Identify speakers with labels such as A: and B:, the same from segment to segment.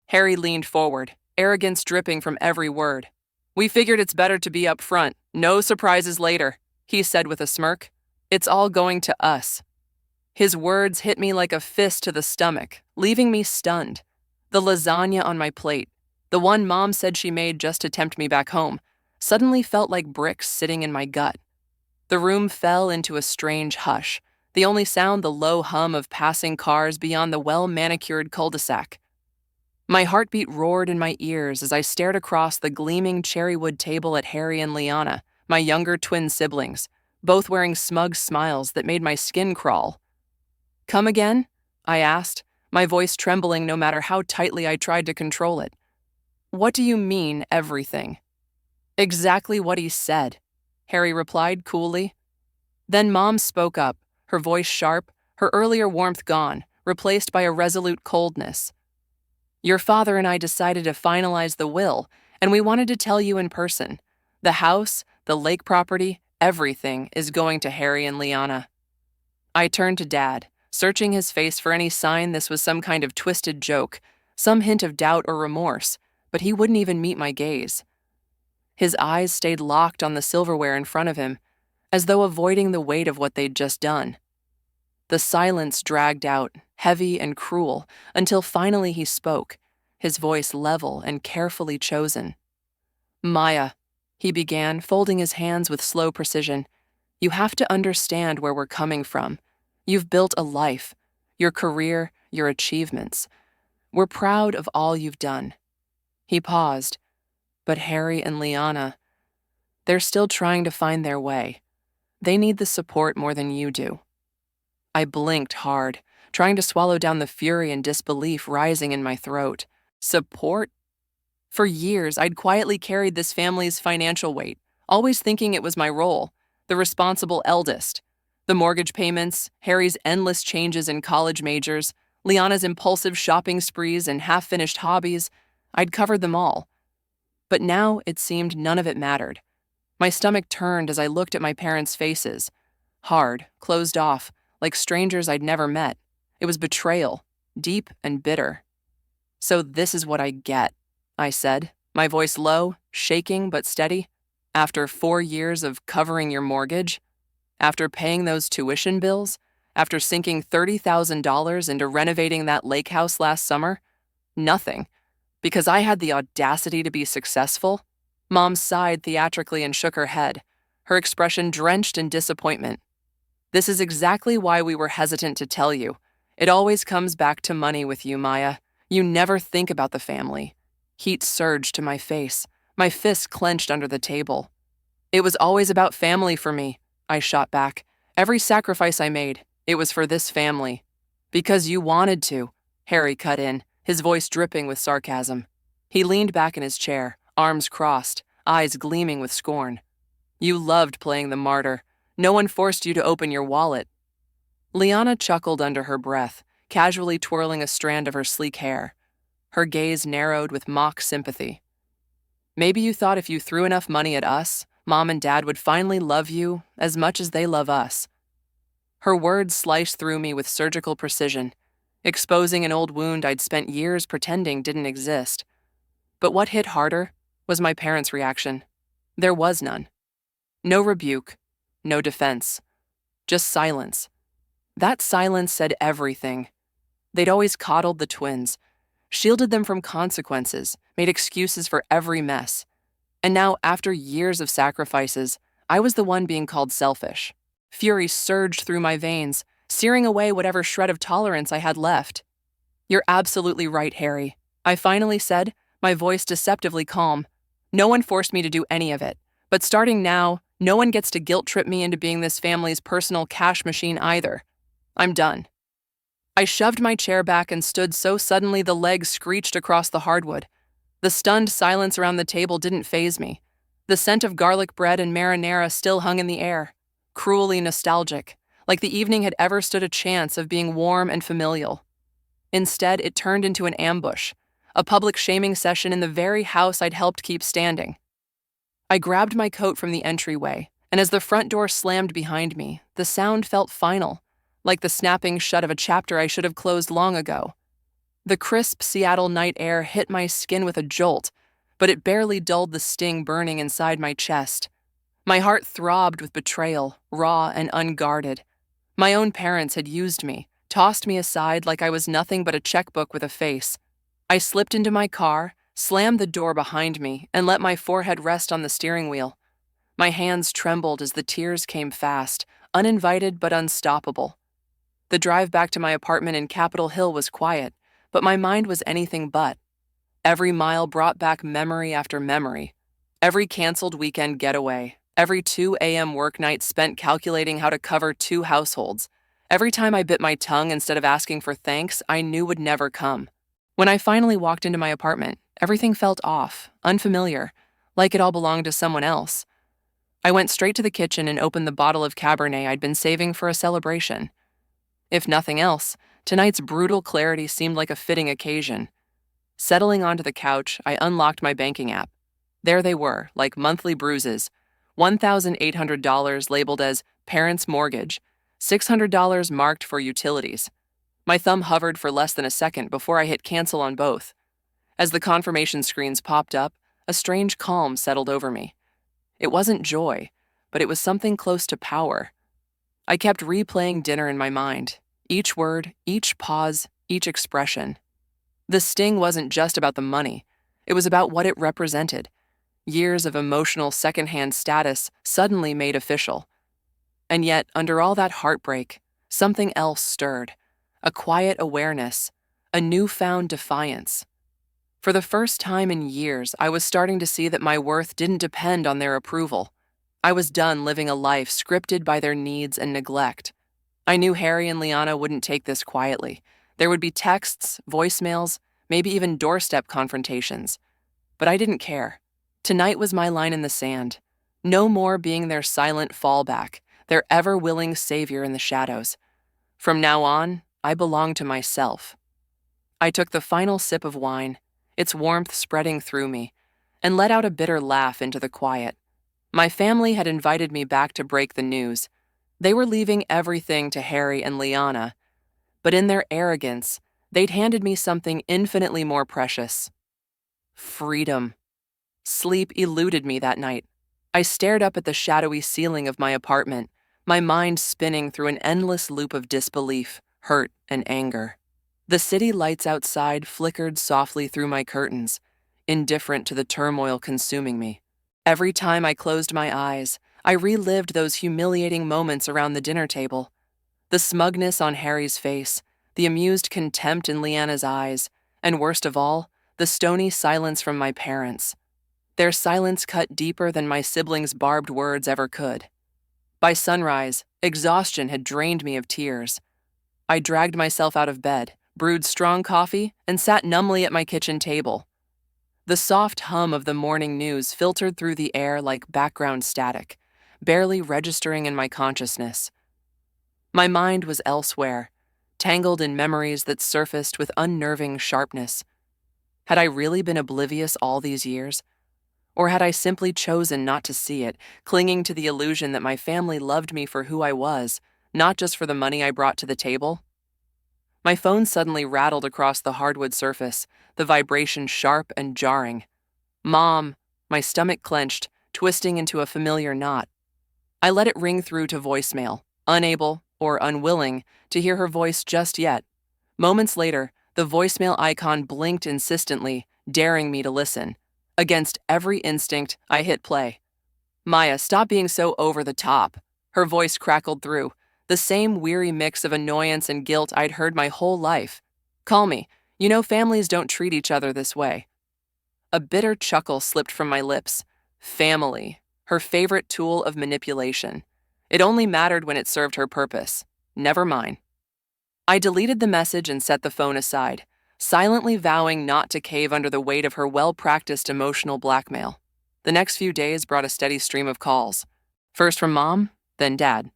A: Harry leaned forward, arrogance dripping from every word. "We figured it's better to be up front. No surprises later," he said with a smirk. "It's all going to us." His words hit me like a fist to the stomach, leaving me stunned. The lasagna on my plate, the one Mom said she made just to tempt me back home, suddenly felt like bricks sitting in my gut. The room fell into a strange hush, the only sound the low hum of passing cars beyond the well-manicured cul-de-sac. My heartbeat roared in my ears as I stared across the gleaming cherrywood table at Harry and Liana, my younger twin siblings, both wearing smug smiles that made my skin crawl. "Come again?" I asked, my voice trembling no matter how tightly I tried to control it. "What do you mean, everything?" "Exactly what he said," Harry replied coolly. Then Mom spoke up, her voice sharp, her earlier warmth gone, replaced by a resolute coldness. "Your father and I decided to finalize the will, and we wanted to tell you in person. The house, the lake property, everything is going to Harry and Liana." I turned to Dad, searching his face for any sign this was some kind of twisted joke, some hint of doubt or remorse, but he wouldn't even meet my gaze. His eyes stayed locked on the silverware in front of him, as though avoiding the weight of what they'd just done. The silence dragged out, heavy and cruel, until finally he spoke, his voice level and carefully chosen. "Maya," he began, folding his hands with slow precision, "you have to understand where we're coming from. You've built a life, your career, your achievements. We're proud of all you've done." He paused. "But Harry and Liana, they're still trying to find their way. They need the support more than you do." I blinked hard, trying to swallow down the fury and disbelief rising in my throat. Support? For years, I'd quietly carried this family's financial weight, always thinking it was my role, the responsible eldest. The mortgage payments, Harry's endless changes in college majors, Liana's impulsive shopping sprees and half-finished hobbies, I'd covered them all. But now it seemed none of it mattered. My stomach turned as I looked at my parents' faces. Hard, closed off, like strangers I'd never met. It was betrayal, deep and bitter. "So this is what I get," I said, my voice low, shaking but steady. "After 4 years of covering your mortgage, after paying those tuition bills, after sinking $30,000 into renovating that lake house last summer, nothing. Because I had the audacity to be successful?" Mom sighed theatrically and shook her head, her expression drenched in disappointment. "This is exactly why we were hesitant to tell you. It always comes back to money with you, Maya. You never think about the family." Heat surged to my face, my fists clenched under the table. "It was always about family for me," I shot back. "Every sacrifice I made, it was for this family." "Because you wanted to," Harry cut in, his voice dripping with sarcasm. He leaned back in his chair, arms crossed, eyes gleaming with scorn. "You loved playing the martyr. No one forced you to open your wallet." Liana chuckled under her breath, casually twirling a strand of her sleek hair. Her gaze narrowed with mock sympathy. "Maybe you thought if you threw enough money at us, Mom and Dad would finally love you as much as they love us." Her words sliced through me with surgical precision, exposing an old wound I'd spent years pretending didn't exist. But what hit harder was my parents' reaction. There was none. No rebuke, no defense, just silence. That silence said everything. They'd always coddled the twins, shielded them from consequences, made excuses for every mess. And now, after years of sacrifices, I was the one being called selfish. Fury surged through my veins, searing away whatever shred of tolerance I had left. "You're absolutely right, Harry," I finally said, my voice deceptively calm. "No one forced me to do any of it. But starting now, no one gets to guilt-trip me into being this family's personal cash machine either. I'm done." I shoved my chair back and stood so suddenly the legs screeched across the hardwood. The stunned silence around the table didn't faze me. The scent of garlic bread and marinara still hung in the air, cruelly nostalgic, like the evening had ever stood a chance of being warm and familial. Instead, it turned into an ambush, a public shaming session in the very house I'd helped keep standing. I grabbed my coat from the entryway, and as the front door slammed behind me, the sound felt final, like the snapping shut of a chapter I should have closed long ago. The crisp Seattle night air hit my skin with a jolt, but it barely dulled the sting burning inside my chest. My heart throbbed with betrayal, raw and unguarded. My own parents had used me, tossed me aside like I was nothing but a checkbook with a face. I slipped into my car, slammed the door behind me, and let my forehead rest on the steering wheel. My hands trembled as the tears came fast, uninvited but unstoppable. The drive back to my apartment in Capitol Hill was quiet, but my mind was anything but. Every mile brought back memory after memory. Every canceled weekend getaway, every 2 a.m. work night spent calculating how to cover 2 households. Every time I bit my tongue instead of asking for thanks I knew would never come. When I finally walked into my apartment, everything felt off, unfamiliar, like it all belonged to someone else. I went straight to the kitchen and opened the bottle of Cabernet I'd been saving for a celebration. If nothing else, tonight's brutal clarity seemed like a fitting occasion. Settling onto the couch, I unlocked my banking app. There they were, like monthly bruises. $1,800 labeled as Parents' Mortgage, $600 marked for utilities. My thumb hovered for less than a second before I hit cancel on both. As the confirmation screens popped up, a strange calm settled over me. It wasn't joy, but it was something close to power. I kept replaying dinner in my mind, each word, each pause, each expression. The sting wasn't just about the money. It was about what it represented. Years of emotional secondhand status suddenly made official. And yet, under all that heartbreak, something else stirred. A quiet awareness, a newfound defiance. For the first time in years, I was starting to see that my worth didn't depend on their approval. I was done living a life scripted by their needs and neglect. I knew Harry and Liana wouldn't take this quietly. There would be texts, voicemails, maybe even doorstep confrontations. But I didn't care. Tonight was my line in the sand. No more being their silent fallback, their ever-willing savior in the shadows. From now on, I belonged to myself. I took the final sip of wine, its warmth spreading through me, and let out a bitter laugh into the quiet. My family had invited me back to break the news. They were leaving everything to Harry and Liana, but in their arrogance, they'd handed me something infinitely more precious. Freedom. Sleep eluded me that night. I stared up at the shadowy ceiling of my apartment, my mind spinning through an endless loop of disbelief, hurt, and anger. The city lights outside flickered softly through my curtains, indifferent to the turmoil consuming me. Every time I closed my eyes, I relived those humiliating moments around the dinner table. The smugness on Harry's face, the amused contempt in Liana's eyes, and worst of all, the stony silence from my parents. Their silence cut deeper than my siblings' barbed words ever could. By sunrise, exhaustion had drained me of tears. I dragged myself out of bed, brewed strong coffee, and sat numbly at my kitchen table. The soft hum of the morning news filtered through the air like background static, barely registering in my consciousness. My mind was elsewhere, tangled in memories that surfaced with unnerving sharpness. Had I really been oblivious all these years? Or had I simply chosen not to see it, clinging to the illusion that my family loved me for who I was, not just for the money I brought to the table? My phone suddenly rattled across the hardwood surface, the vibration sharp and jarring. Mom, my stomach clenched, twisting into a familiar knot. I let it ring through to voicemail, unable, or unwilling, to hear her voice just yet. Moments later, the voicemail icon blinked insistently, daring me to listen. Against every instinct, I hit play. Maya, stop being so over the top. Her voice crackled through, the same weary mix of annoyance and guilt I'd heard my whole life. Call me. You know families don't treat each other this way. A bitter chuckle slipped from my lips. Family, her favorite tool of manipulation. It only mattered when it served her purpose. Never mine. I deleted the message and set the phone aside, silently vowing not to cave under the weight of her well-practiced emotional blackmail. The next few days brought a steady stream of calls. First from Mom, then Dad.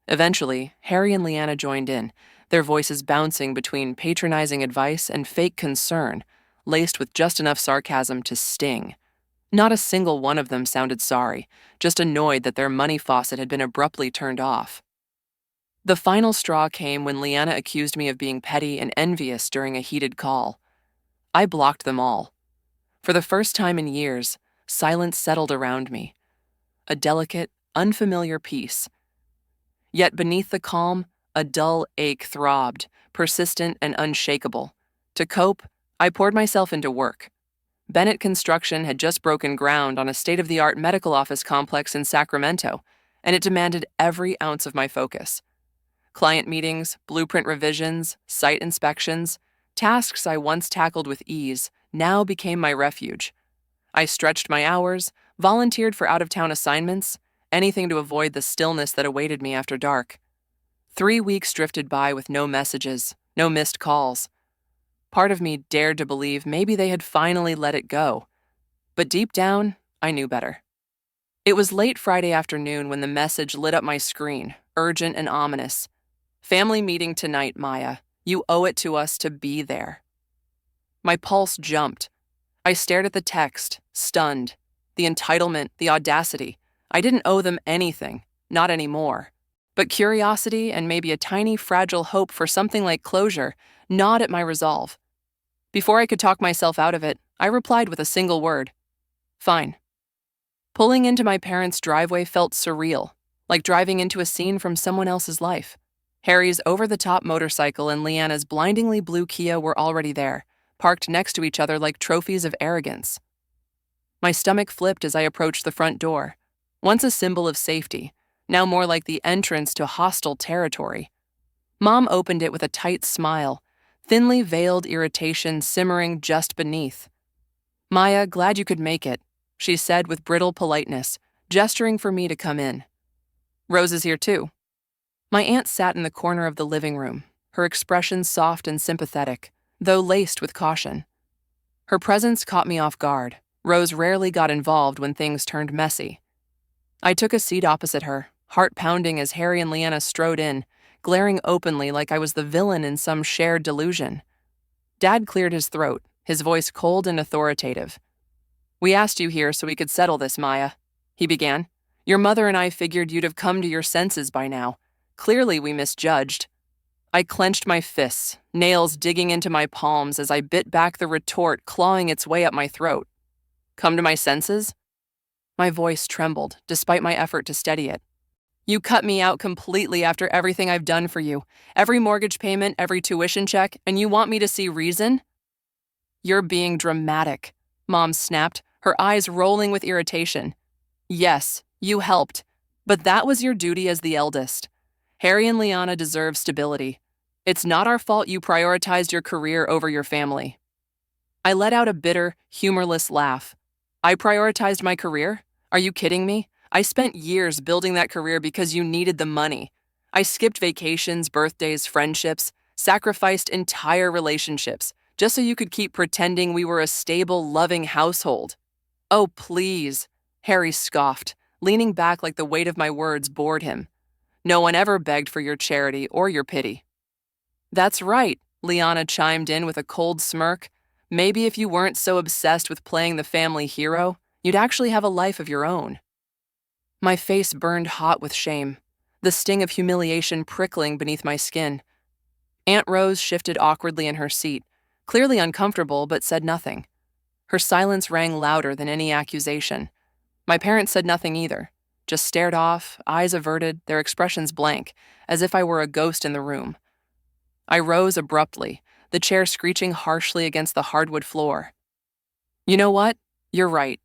A: Eventually, Harry and Liana joined in, their voices bouncing between patronizing advice and fake concern, laced with just enough sarcasm to sting. Not a single one of them sounded sorry, just annoyed that their money faucet had been abruptly turned off. The final straw came when Leanna accused me of being petty and envious during a heated call. I blocked them all. For the first time in years, silence settled around me, a delicate, unfamiliar peace. Yet beneath the calm, a dull ache throbbed, persistent and unshakable. To cope, I poured myself into work. Bennett Construction had just broken ground on a state-of-the-art medical office complex in Sacramento, and it demanded every ounce of my focus. Client meetings, blueprint revisions, site inspections, tasks I once tackled with ease now became my refuge. I stretched my hours, volunteered for out-of-town assignments, anything to avoid the stillness that awaited me after dark. 3 weeks drifted by with no messages, no missed calls. Part of me dared to believe maybe they had finally let it go. But deep down, I knew better. It was late Friday afternoon when the message lit up my screen, urgent and ominous. "Family meeting tonight, Maya. You owe it to us to be there." My pulse jumped. I stared at the text, stunned. The entitlement, the audacity. I didn't owe them anything, not anymore. But curiosity and maybe a tiny, fragile hope for something like closure gnawed at my resolve. Before I could talk myself out of it, I replied with a single word: "Fine." Pulling into my parents' driveway felt surreal, like driving into a scene from someone else's life. Harry's over-the-top motorcycle and Leanna's blindingly blue Kia were already there, parked next to each other like trophies of arrogance. My stomach flipped as I approached the front door, once a symbol of safety, now more like the entrance to hostile territory. Mom opened it with a tight smile, thinly veiled irritation simmering just beneath. "Maya, glad you could make it," she said with brittle politeness, gesturing for me to come in. "Rose is here too." My aunt sat in the corner of the living room, her expression soft and sympathetic, though laced with caution. Her presence caught me off guard. Rose rarely got involved when things turned messy. I took a seat opposite her, heart pounding as Harry and Leanna strode in, glaring openly like I was the villain in some shared delusion. Dad cleared his throat, his voice cold and authoritative. "We asked you here so we could settle this, Maya," he began. "Your mother and I figured you'd have come to your senses by now. Clearly we misjudged." I clenched my fists, nails digging into my palms as I bit back the retort clawing its way up my throat. "Come to my senses?" My voice trembled, despite my effort to steady it. "You cut me out completely after everything I've done for you. Every mortgage payment, every tuition check, and you want me to see reason?" "You're being dramatic," Mom snapped, her eyes rolling with irritation. "Yes, you helped, but that was your duty as the eldest. Harry and Leanna deserve stability. It's not our fault you prioritized your career over your family." I let out a bitter, humorless laugh. "I prioritized my career? Are you kidding me? I spent years building that career because you needed the money. I skipped vacations, birthdays, friendships, sacrificed entire relationships, just so you could keep pretending we were a stable, loving household." "Oh, please," Harry scoffed, leaning back like the weight of my words bored him. "No one ever begged for your charity or your pity." "That's right," Leanna chimed in with a cold smirk. "Maybe if you weren't so obsessed with playing the family hero, you'd actually have a life of your own." My face burned hot with shame, the sting of humiliation prickling beneath my skin. Aunt Rose shifted awkwardly in her seat, clearly uncomfortable but said nothing. Her silence rang louder than any accusation. My parents said nothing either, just stared off, eyes averted, their expressions blank, as if I were a ghost in the room. I rose abruptly, the chair screeching harshly against the hardwood floor. "You know what? You're right.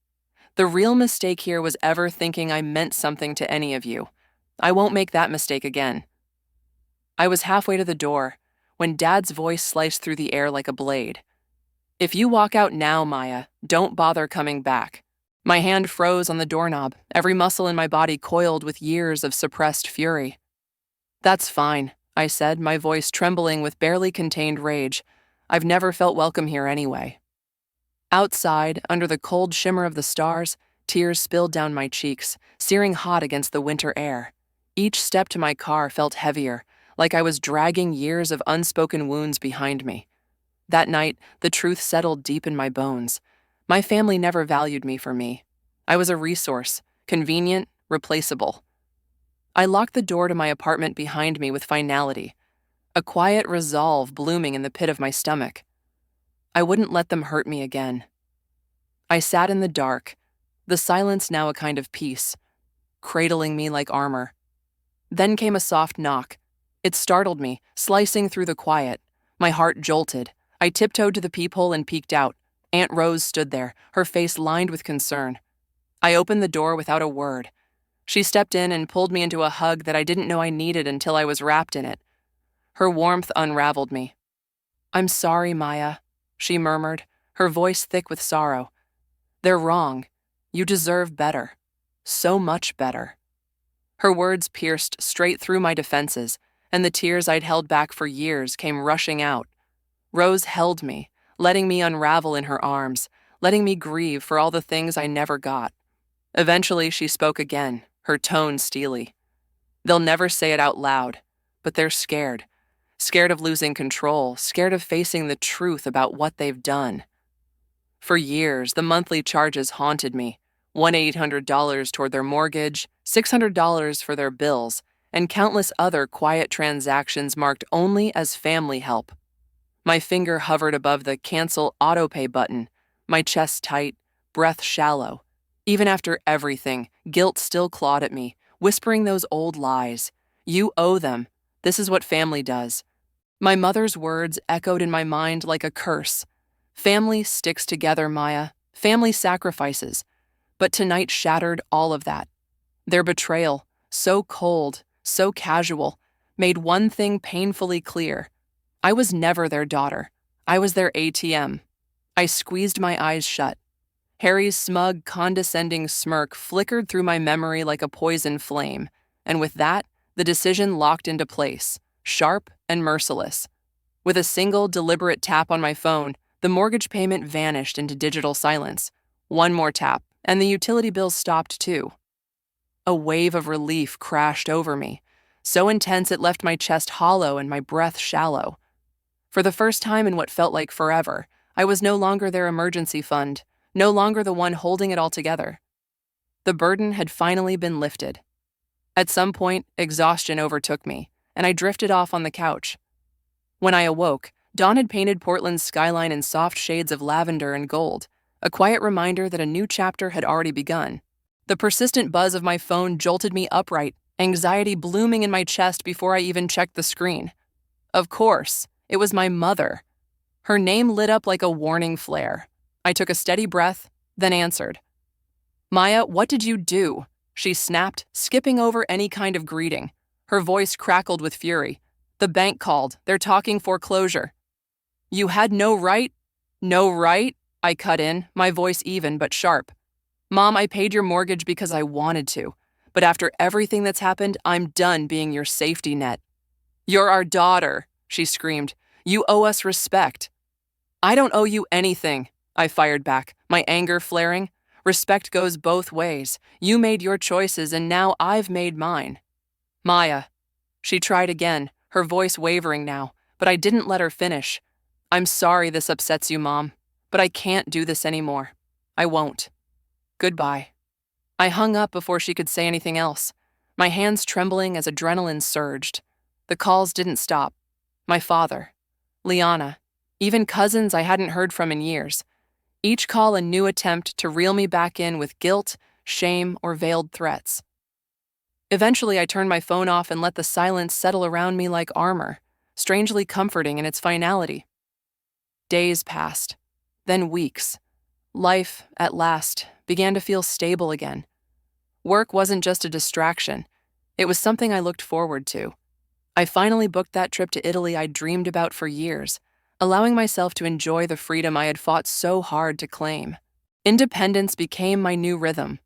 A: The real mistake here was ever thinking I meant something to any of you. I won't make that mistake again." I was halfway to the door when Dad's voice sliced through the air like a blade. "If you walk out now, Maya, don't bother coming back." My hand froze on the doorknob, every muscle in my body coiled with years of suppressed fury. "That's fine," I said, my voice trembling with barely contained rage. "I've never felt welcome here anyway." Outside, under the cold shimmer of the stars, tears spilled down my cheeks, searing hot against the winter air. Each step to my car felt heavier, like I was dragging years of unspoken wounds behind me. That night, the truth settled deep in my bones. My family never valued me for me. I was a resource, convenient, replaceable. I locked the door to my apartment behind me with finality, a quiet resolve blooming in the pit of my stomach. I wouldn't let them hurt me again. I sat in the dark, the silence now a kind of peace, cradling me like armor. Then came a soft knock. It startled me, slicing through the quiet. My heart jolted. I tiptoed to the peephole and peeked out. Aunt Rose stood there, her face lined with concern. I opened the door without a word. She stepped in and pulled me into a hug that I didn't know I needed until I was wrapped in it. Her warmth unraveled me. "I'm sorry, Maya," she murmured, her voice thick with sorrow. "They're wrong. You deserve better. So much better." Her words pierced straight through my defenses, and the tears I'd held back for years came rushing out. Rose held me, letting me unravel in her arms, letting me grieve for all the things I never got. Eventually, she spoke again, her tone steely. "They'll never say it out loud, but they're scared. Scared of losing control, scared of facing the truth about what they've done." For years, the monthly charges haunted me. $1,800 toward their mortgage, $600 for their bills, and countless other quiet transactions marked only as family help. My finger hovered above the cancel autopay button, my chest tight, breath shallow. Even after everything, guilt still clawed at me, whispering those old lies. "You owe them. This is what family does." My mother's words echoed in my mind like a curse. Family sticks together, Maya. Family sacrifices. But tonight shattered all of that. Their betrayal, so cold, so casual, made one thing painfully clear. I was never their daughter. I was their ATM. I squeezed my eyes shut. Harry's smug, condescending smirk flickered through my memory like a poison flame, and with that, the decision locked into place, sharp and merciless. With a single, deliberate tap on my phone, the mortgage payment vanished into digital silence. One more tap, and the utility bills stopped too. A wave of relief crashed over me, so intense it left my chest hollow and my breath shallow. For the first time in what felt like forever, I was no longer their emergency fund, no longer the one holding it all together. The burden had finally been lifted. At some point, exhaustion overtook me, and I drifted off on the couch. When I awoke, dawn had painted Portland's skyline in soft shades of lavender and gold, a quiet reminder that a new chapter had already begun. The persistent buzz of my phone jolted me upright, anxiety blooming in my chest before I even checked the screen. Of course, it was my mother. Her name lit up like a warning flare. I took a steady breath, then answered. "Maya, what did you do?" she snapped, skipping over any kind of greeting. Her voice crackled with fury. "The bank called. They're talking foreclosure." "You had no right?" "No right?" I cut in, my voice even but sharp. "Mom, I paid your mortgage because I wanted to. But after everything that's happened, I'm done being your safety net." "You're our daughter," she screamed. "You owe us respect." "I don't owe you anything," I fired back, my anger flaring. "Respect goes both ways. You made your choices and now I've made mine." "Maya." She tried again, her voice wavering now, but I didn't let her finish. "I'm sorry this upsets you, Mom, but I can't do this anymore. I won't. Goodbye." I hung up before she could say anything else, my hands trembling as adrenaline surged. The calls didn't stop. My father, Liana, even cousins I hadn't heard from in years. Each call a new attempt to reel me back in with guilt, shame, or veiled threats. Eventually, I turned my phone off and let the silence settle around me like armor, strangely comforting in its finality. Days passed, then weeks. Life, at last, began to feel stable again. Work wasn't just a distraction. It was something I looked forward to. I finally booked that trip to Italy I'd dreamed about for years, allowing myself to enjoy the freedom I had fought so hard to claim. Independence became my new rhythm.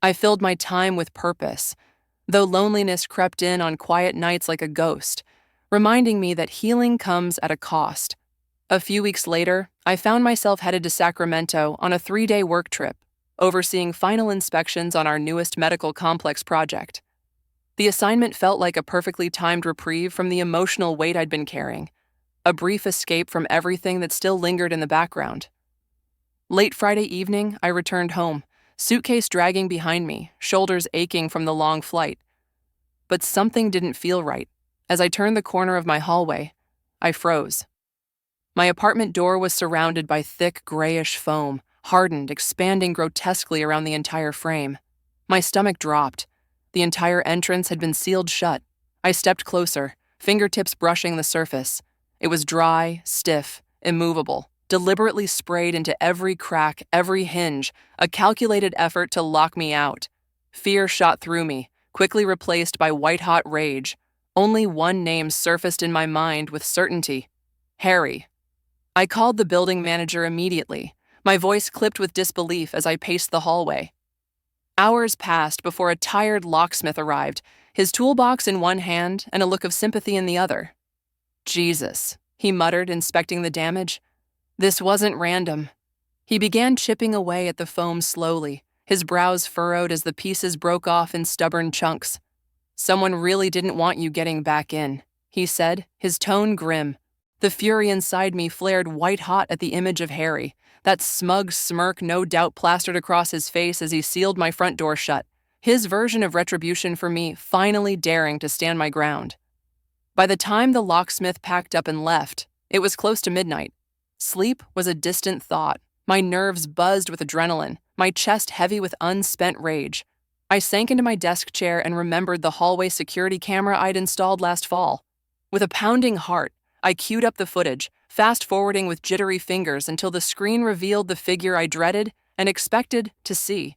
A: I filled my time with purpose, though loneliness crept in on quiet nights like a ghost, reminding me that healing comes at a cost. A few weeks later, I found myself headed to Sacramento on a 3-day work trip, overseeing final inspections on our newest medical complex project. The assignment felt like a perfectly timed reprieve from the emotional weight I'd been carrying, a brief escape from everything that still lingered in the background. Late Friday evening, I returned home, suitcase dragging behind me, shoulders aching from the long flight. but something didn't feel right. As I turned the corner of my hallway, I froze. My apartment door was surrounded by thick, grayish foam, hardened, expanding grotesquely around the entire frame. My stomach dropped. The entire entrance had been sealed shut. I stepped closer, fingertips brushing the surface. It was dry, stiff, immovable, deliberately sprayed into every crack, every hinge, a calculated effort to lock me out. Fear shot through me, quickly replaced by white-hot rage. Only one name surfaced in my mind with certainty: Harry. I called the building manager immediately. My voice clipped with disbelief as I paced the hallway. Hours passed before a tired locksmith arrived, his toolbox in one hand and a look of sympathy in the other. Jesus, he muttered, inspecting the damage. This wasn't random. He began chipping away at the foam slowly, his brows furrowed as the pieces broke off in stubborn chunks. Someone really didn't want you getting back in, he said, his tone grim. The fury inside me flared white-hot at the image of Harry, that smug smirk no doubt plastered across his face as he sealed my front door shut, his version of retribution for me finally daring to stand my ground. By the time the locksmith packed up and left, it was close to midnight. Sleep was a distant thought. My nerves buzzed with adrenaline, my chest heavy with unspent rage. I sank into my desk chair and remembered the hallway security camera I'd installed last fall. With a pounding heart, I queued up the footage, fast-forwarding with jittery fingers until the screen revealed the figure I dreaded and expected to see.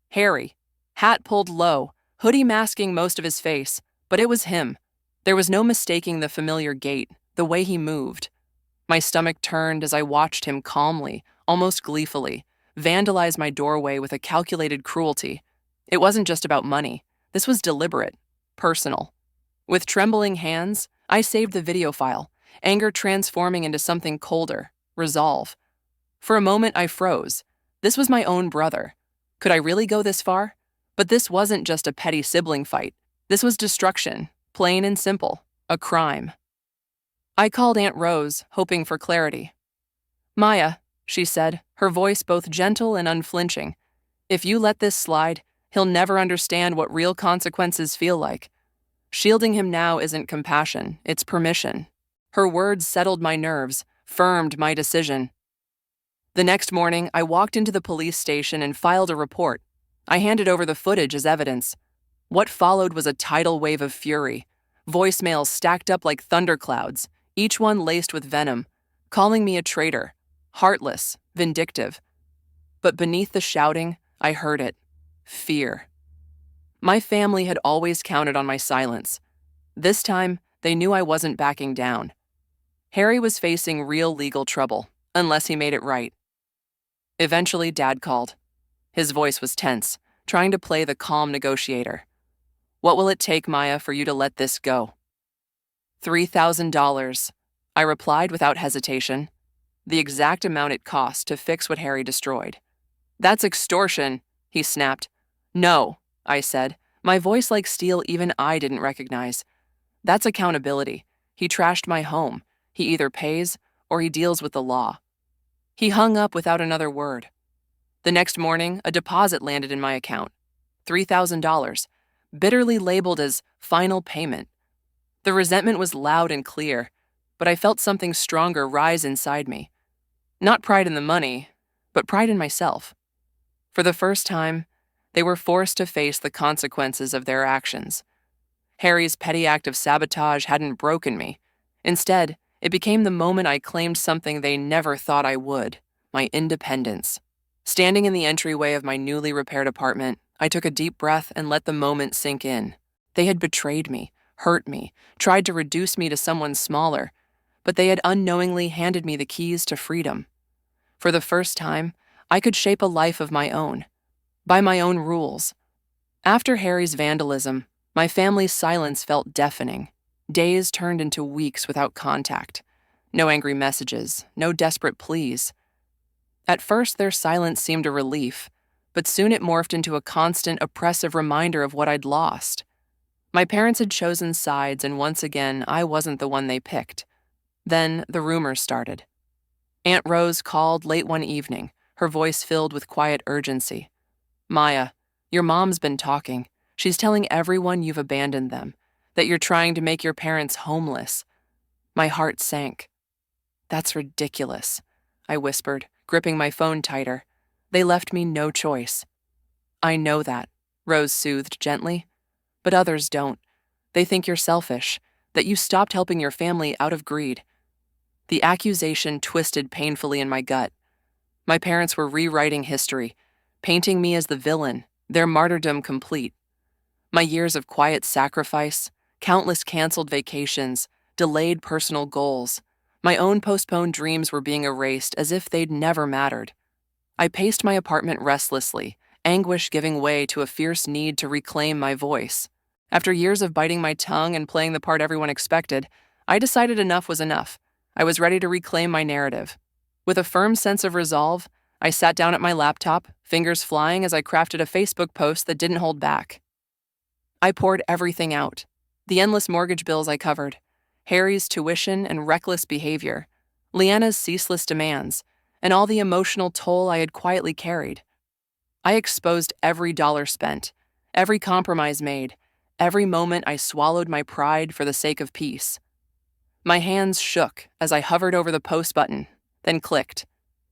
A: Harry, hat pulled low, hoodie masking most of his face, but it was him. There was no mistaking the familiar gait, the way he moved. My stomach turned as I watched him calmly, almost gleefully, vandalize my doorway with a calculated cruelty. It wasn't just about money. This was deliberate, personal. With trembling hands, I saved the video file, anger transforming into something colder, resolve. For a moment, I froze. This was my own brother. Could I really go this far? But this wasn't just a petty sibling fight. This was destruction, plain and simple, a crime. I called Aunt Rose, hoping for clarity. Maya, she said, her voice both gentle and unflinching, if you let this slide, he'll never understand what real consequences feel like. Shielding him now isn't compassion, it's permission. Her words settled my nerves, firmed my decision. The next morning, I walked into the police station and filed a report. I handed over the footage as evidence. What followed was a tidal wave of fury. Voicemails stacked up like thunderclouds, each one laced with venom, calling me a traitor, heartless, vindictive. But beneath the shouting, I heard it: fear. My family had always counted on my silence. This time, they knew I wasn't backing down. Harry was facing real legal trouble, unless he made it right. Eventually, Dad called. His voice was tense, trying to play the calm negotiator. What will it take, Maya, for you to let this go? $3,000, I replied without hesitation. The exact amount it cost to fix what Harry destroyed. That's extortion, he snapped. No, I said, my voice like steel even I didn't recognize. That's accountability. He trashed my home. He either pays or he deals with the law. He hung up without another word. The next morning, a deposit landed in my account. $3,000, bitterly labeled as final payment. The resentment was loud and clear, but I felt something stronger rise inside me. Not pride in the money, but pride in myself. For the first time, they were forced to face the consequences of their actions. Harry's petty act of sabotage hadn't broken me. Instead, it became the moment I claimed something they never thought I would: my independence. Standing in the entryway of my newly repaired apartment, I took a deep breath and let the moment sink in. They had betrayed me, hurt me, tried to reduce me to someone smaller, but they had unknowingly handed me the keys to freedom. For the first time, I could shape a life of my own, by my own rules. After Harry's vandalism, my family's silence felt deafening. Days turned into weeks without contact. No angry messages, no desperate pleas. At first, their silence seemed a relief, but soon it morphed into a constant, oppressive reminder of what I'd lost. My parents had chosen sides, and once again, I wasn't the one they picked. Then the rumors started. Aunt Rose called late one evening, her voice filled with quiet urgency. Maya, your mom's been talking. She's telling everyone you've abandoned them, that you're trying to make your parents homeless. My heart sank. That's ridiculous, I whispered, gripping my phone tighter. They left me no choice. I know that, Rose soothed gently. But others don't. They think you're selfish, that you stopped helping your family out of greed. The accusation twisted painfully in my gut. My parents were rewriting history, painting me as the villain, their martyrdom complete. My years of quiet sacrifice, countless canceled vacations, delayed personal goals, my own postponed dreams were being erased as if they'd never mattered. I paced my apartment restlessly, anguish giving way to a fierce need to reclaim my voice. After years of biting my tongue and playing the part everyone expected, I decided enough was enough. I was ready to reclaim my narrative. With a firm sense of resolve, I sat down at my laptop, fingers flying as I crafted a Facebook post that didn't hold back. I poured everything out. The endless mortgage bills I covered, Harry's tuition and reckless behavior, Leanna's ceaseless demands, and all the emotional toll I had quietly carried. I exposed every dollar spent, every compromise made, every moment I swallowed my pride for the sake of peace. My hands shook as I hovered over the post button, then clicked.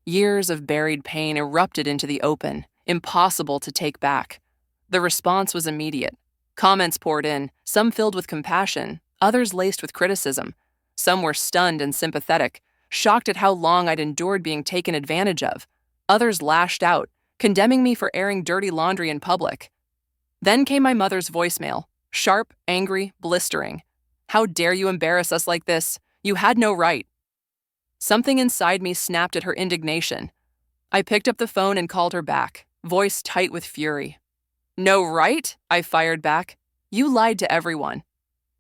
A: Years of buried pain erupted into the open, impossible to take back. The response was immediate. Comments poured in, some filled with compassion, others laced with criticism. Some were stunned and sympathetic, shocked at how long I'd endured being taken advantage of. Others lashed out, condemning me for airing dirty laundry in public. Then came my mother's voicemail, sharp, angry, blistering. "How dare you embarrass us like this? You had no right." Something inside me snapped at her indignation. I picked up the phone and called her back, voice tight with fury. "No right?" I fired back. "You lied to everyone.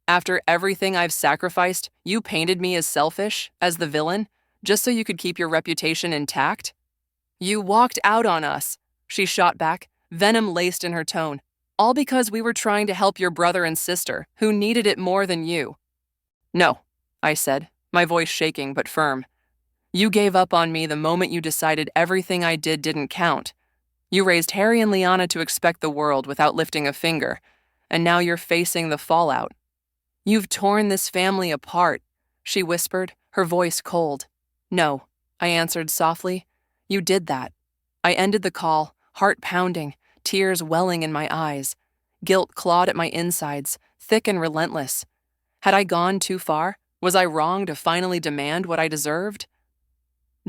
A: After everything I've sacrificed, you painted me as selfish, as the villain, just so you could keep your reputation intact? You walked out on us," she shot back, venom laced in her tone, "all because we were trying to help your brother and sister, who needed it more than you." "No," I said, my voice shaking but firm. "You gave up on me the moment you decided everything I did didn't count. You raised Harry and Liana to expect the world without lifting a finger, and now you're facing the fallout. You've torn this family apart," she whispered, her voice cold. "No," I answered softly. "You did that." I ended the call, heart pounding, tears welling in my eyes. Guilt clawed at my insides, thick and relentless. Had I gone too far? Was I wrong to finally demand what I deserved?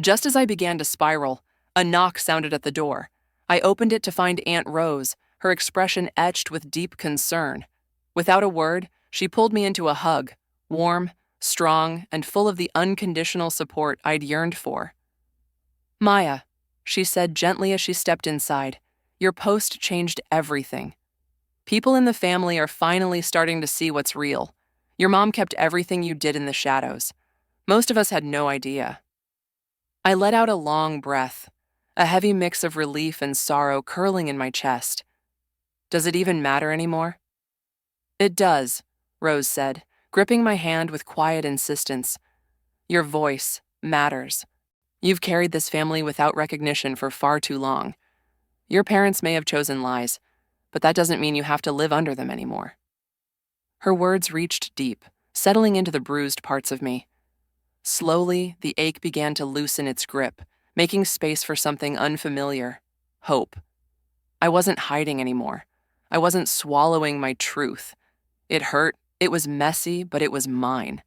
A: Just as I began to spiral, a knock sounded at the door. I opened it to find Aunt Rose, her expression etched with deep concern. Without a word, she pulled me into a hug, warm, strong, and full of the unconditional support I'd yearned for. "Maya," she said gently as she stepped inside, "your post changed everything. People in the family are finally starting to see what's real. Your mom kept everything you did in the shadows. Most of us had no idea." I let out a long breath, a heavy mix of relief and sorrow curling in my chest. "Does it even matter anymore?" "It does," Rose said, gripping my hand with quiet insistence. "Your voice matters. You've carried this family without recognition for far too long. Your parents may have chosen lies, but that doesn't mean you have to live under them anymore." Her words reached deep, settling into the bruised parts of me. Slowly, the ache began to loosen its grip, making space for something unfamiliar: hope. I wasn't hiding anymore. I wasn't swallowing my truth. It hurt, it was messy, but it was mine.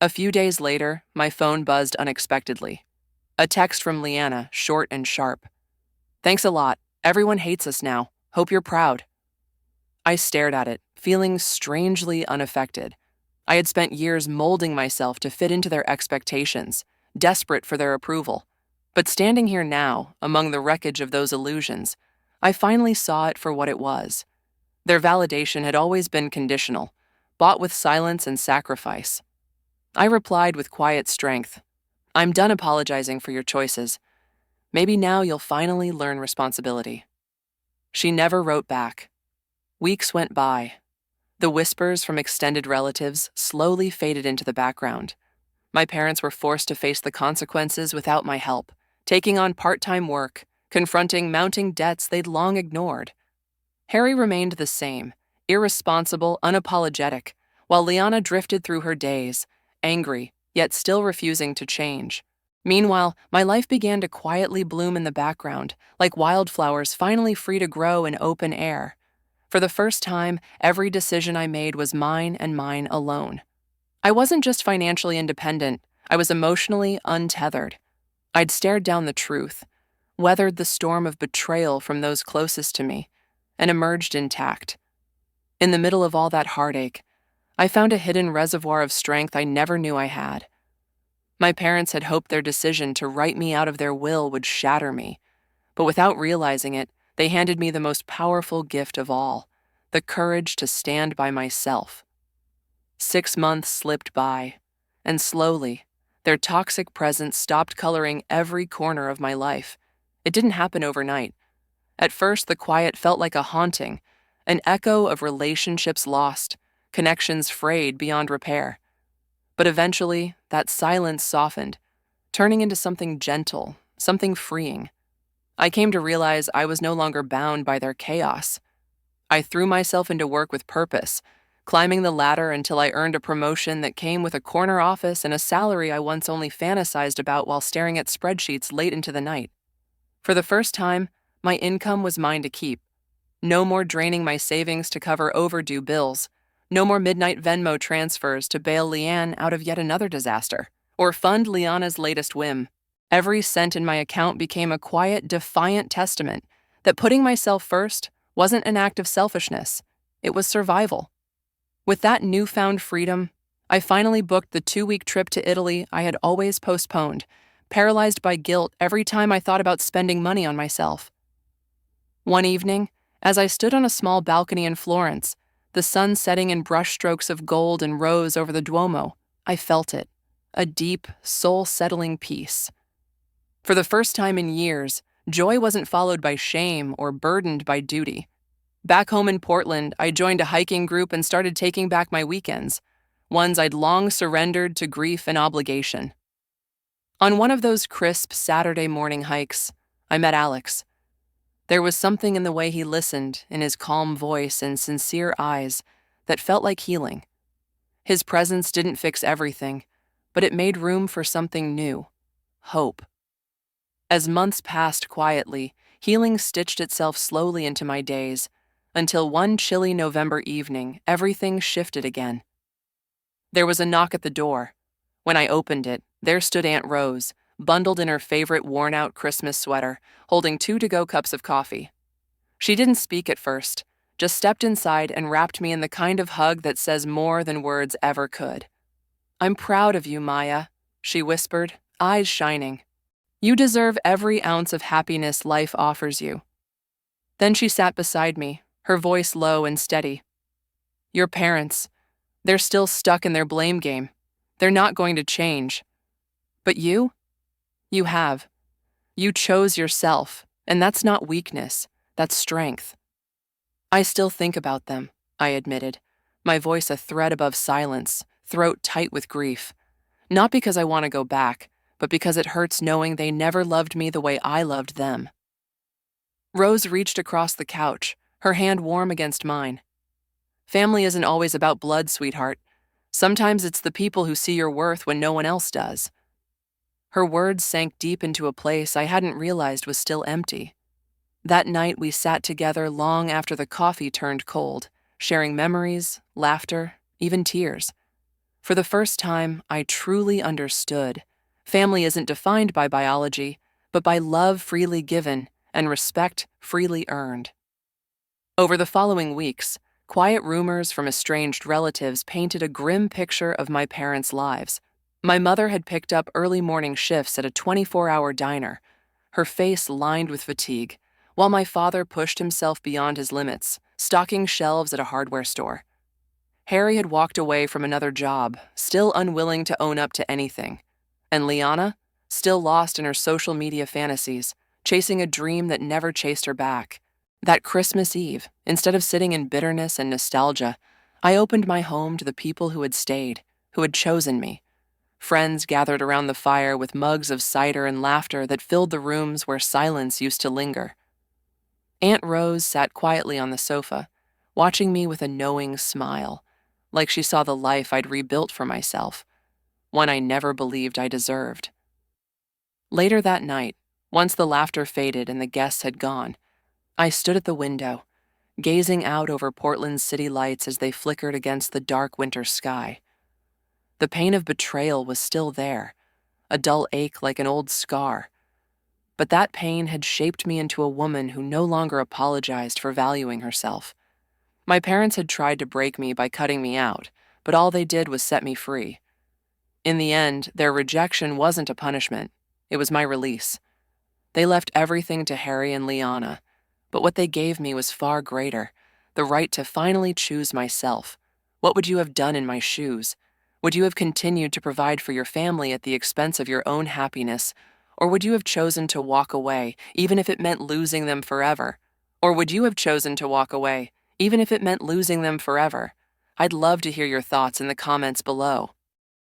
A: A few days later, my phone buzzed unexpectedly. A text from Leanna, short and sharp. "Thanks a lot. Everyone hates us now. Hope you're proud." I stared at it, feeling strangely unaffected. I had spent years molding myself to fit into their expectations, desperate for their approval. But standing here now, among the wreckage of those illusions, I finally saw it for what it was. Their validation had always been conditional, bought with silence and sacrifice. I replied with quiet strength, "I'm done apologizing for your choices. Maybe now you'll finally learn responsibility." She never wrote back. Weeks went by. The whispers from extended relatives slowly faded into the background. My parents were forced to face the consequences without my help, taking on part-time work, confronting mounting debts they'd long ignored. Harry remained the same, irresponsible, unapologetic, while Liana drifted through her days, angry, yet still refusing to change. Meanwhile, my life began to quietly bloom in the background, like wildflowers finally free to grow in open air. For the first time, every decision I made was mine and mine alone. I wasn't just financially independent, I was emotionally untethered. I'd stared down the truth, weathered the storm of betrayal from those closest to me, and emerged intact. In the middle of all that heartache, I found a hidden reservoir of strength I never knew I had. My parents had hoped their decision to write me out of their will would shatter me, but without realizing it, they handed me the most powerful gift of all, the courage to stand by myself. 6 months slipped by, and slowly, their toxic presence stopped coloring every corner of my life. It didn't happen overnight. At first, the quiet felt like a haunting, an echo of relationships lost, connections frayed beyond repair. But eventually, that silence softened, turning into something gentle, something freeing. I came to realize I was no longer bound by their chaos. I threw myself into work with purpose, climbing the ladder until I earned a promotion that came with a corner office and a salary I once only fantasized about while staring at spreadsheets late into the night. For the first time, my income was mine to keep. No more draining my savings to cover overdue bills. No more midnight Venmo transfers to bail Leanne out of yet another disaster, or fund Liana's latest whim. Every cent in my account became a quiet, defiant testament that putting myself first wasn't an act of selfishness, it was survival. With that newfound freedom, I finally booked the 2-week trip to Italy I had always postponed, paralyzed by guilt every time I thought about spending money on myself. One evening, as I stood on a small balcony in Florence, the sun setting in brushstrokes of gold and rose over the Duomo, I felt it, a deep, soul-settling peace. For the first time in years, joy wasn't followed by shame or burdened by duty. Back home in Portland, I joined a hiking group and started taking back my weekends, ones I'd long surrendered to grief and obligation. On one of those crisp Saturday morning hikes, I met Alex. There was something in the way he listened, in his calm voice and sincere eyes, that felt like healing. His presence didn't fix everything, but it made room for something new, hope. As months passed quietly, healing stitched itself slowly into my days, until one chilly November evening, everything shifted again. There was a knock at the door. When I opened it, there stood Aunt Rose, bundled in her favorite worn-out Christmas sweater, holding 2 to-go cups of coffee. She didn't speak at first, just stepped inside and wrapped me in the kind of hug that says more than words ever could. "I'm proud of you, Maya," she whispered, eyes shining. "You deserve every ounce of happiness life offers you." Then she sat beside me, her voice low and steady. "Your parents, they're still stuck in their blame game. They're not going to change. But you? You have. You chose yourself, and that's not weakness, that's strength." "I still think about them," I admitted, my voice a thread above silence, throat tight with grief. Not because I want to go back, but because it hurts knowing they never loved me the way I loved them. Rose reached across the couch, her hand warm against mine. "Family isn't always about blood, sweetheart. Sometimes it's the people who see your worth when no one else does." Her words sank deep into a place I hadn't realized was still empty. That night we sat together long after the coffee turned cold, sharing memories, laughter, even tears. For the first time, I truly understood. Family isn't defined by biology, but by love freely given and respect freely earned. Over the following weeks, quiet rumors from estranged relatives painted a grim picture of my parents' lives. My mother had picked up early morning shifts at a 24-hour diner, her face lined with fatigue, while my father pushed himself beyond his limits, stocking shelves at a hardware store. Harry had walked away from another job, still unwilling to own up to anything. And Liana, still lost in her social media fantasies, chasing a dream that never chased her back. That Christmas Eve, instead of sitting in bitterness and nostalgia, I opened my home to the people who had stayed, who had chosen me. Friends gathered around the fire with mugs of cider and laughter that filled the rooms where silence used to linger. Aunt Rose sat quietly on the sofa, watching me with a knowing smile, like she saw the life I'd rebuilt for myself, one I never believed I deserved. Later that night, once the laughter faded and the guests had gone, I stood at the window, gazing out over Portland's city lights as they flickered against the dark winter sky. The pain of betrayal was still there, a dull ache like an old scar. But that pain had shaped me into a woman who no longer apologized for valuing herself. My parents had tried to break me by cutting me out, but all they did was set me free. In the end, their rejection wasn't a punishment, it was my release. They left everything to Harry and Liana, but what they gave me was far greater, the right to finally choose myself. What would you have done in my shoes? Would you have continued to provide for your family at the expense of your own happiness, or would you have chosen to walk away, even if it meant losing them forever? Or would you have chosen to walk away, even if it meant losing them forever? I'd love to hear your thoughts in the comments below.